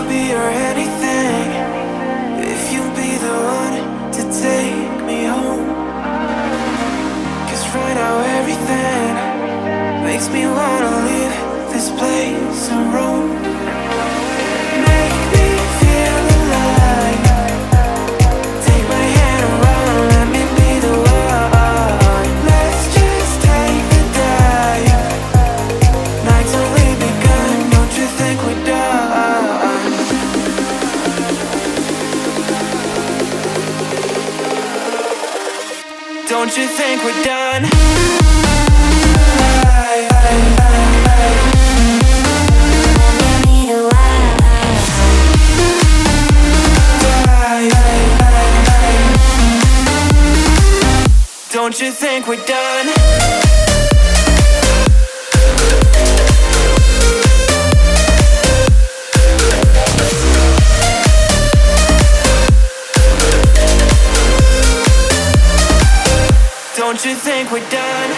be your anything, if you'll be the one to take me home. 'Cause right now everything makes me wanna leave this place and roam. Make me feel alive. Take my hand around, let me be the one. Let's just take the dive. Night's only begun, don't you think we're done? Don't you think we're done? Don't you think we're done? Don't you think we're done?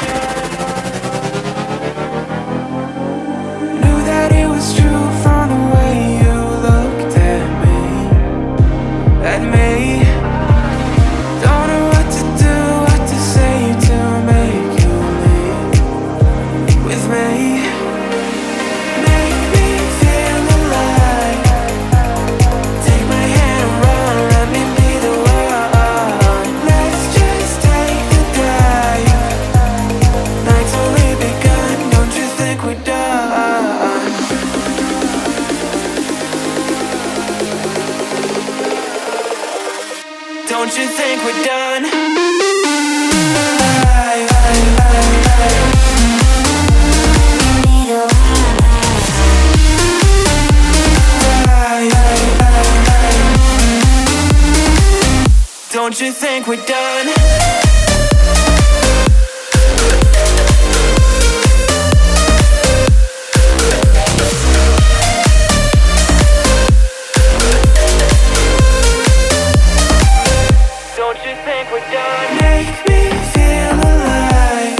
Knew that it was true from the way you looked at me. At me. Don't know what to do, what to say to make you leave with me. Make me feel alive. Take my hand around, let me be the one. Let's just take the dive. Night's only begun, don't you think we're done? Don't you think we're done? Don't you think we're done? Don't you think we're done? Make me feel alive.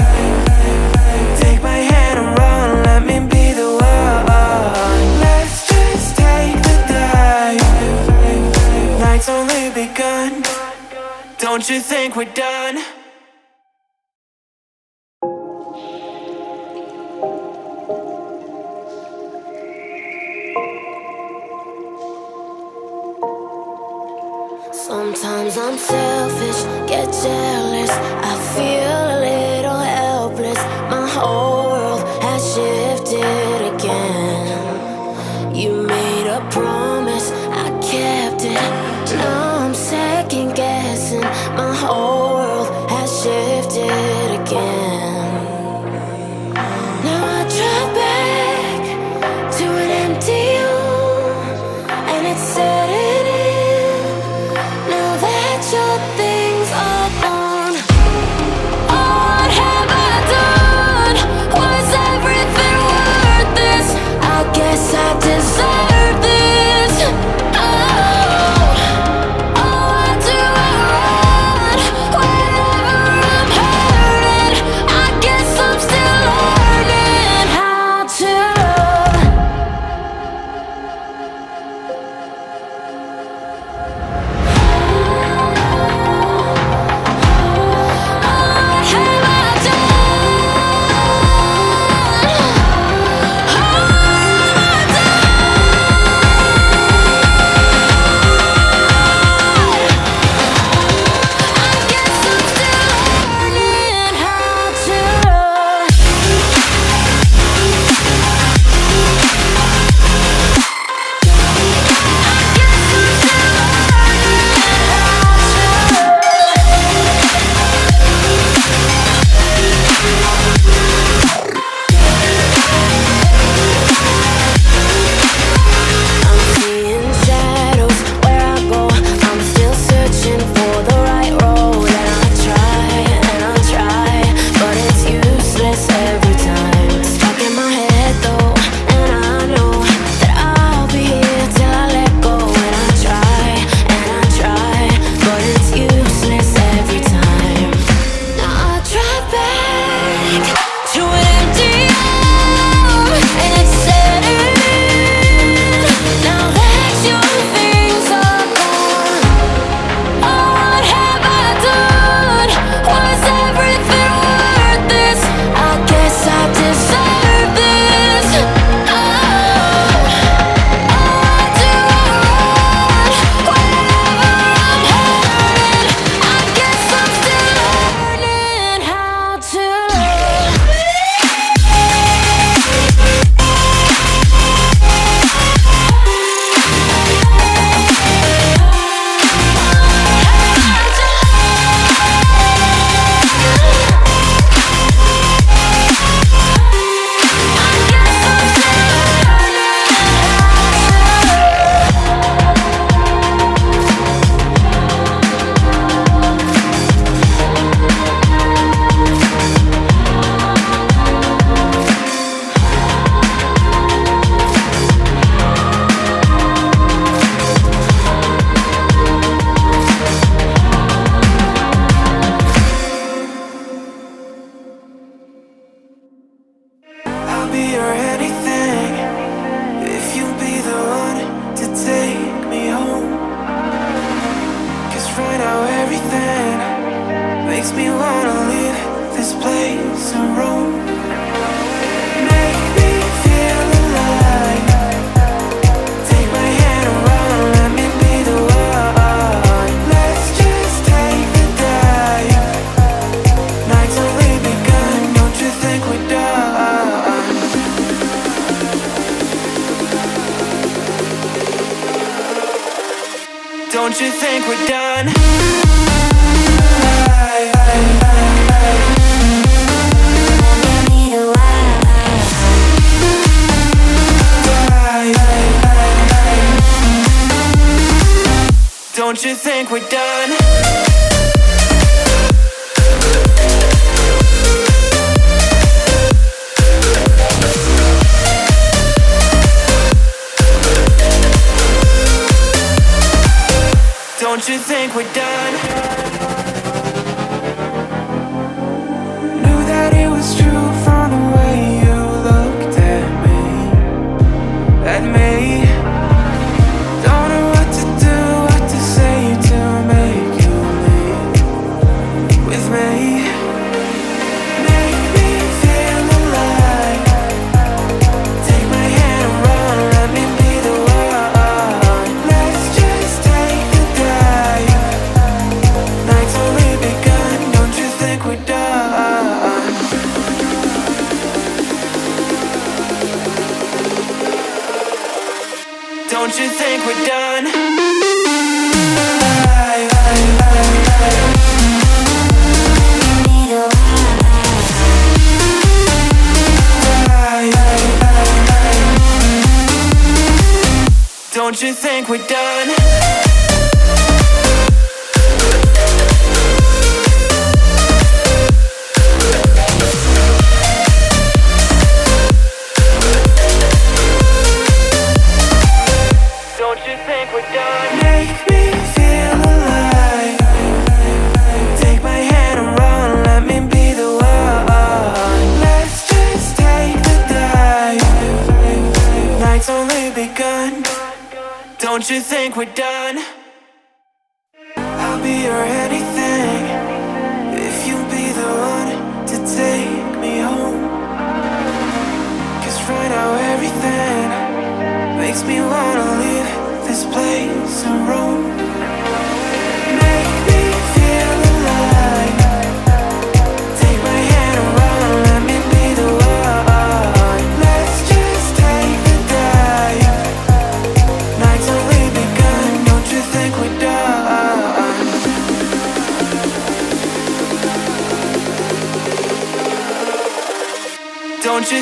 Take my hand around, let me be the one. Let's just take the dive. Night's only begun. Don't you think we're done? Sometimes I'm selfish, get jealous. I feel a little helpless. My whole world has shifted again. You made a promise, I kept it. Now I'm second guessing. My whole world has shifted again. Now I drive back to an empty room, and it's setting in. Now that your things are gone, Don't you think we're done? Don't you think we're done? Don't you think we're done? Knew that it was true from the way you looked at me. At me. Don't know what to do, what to say to make you leave with me. Make me feel alive. Take my hand and run, let me be the one. Let's just take the dive. Night's only begun, don't you think we're done? Don't you think we're done? Don't you think we're done? Don't you think we're done? Make me feel alive. Take my hand and run, let me be the one. Let's just take the dive. Night's only begun. Don't you think we're done? I'll be your anything if you'll be the one to take me home. 'Cause right now everything makes me wanna leave this place and roam. Make me feel alive. Take my hand and run, let me be the one. Let's just take the dive. Night's only begun, don't you think we're done? Don't you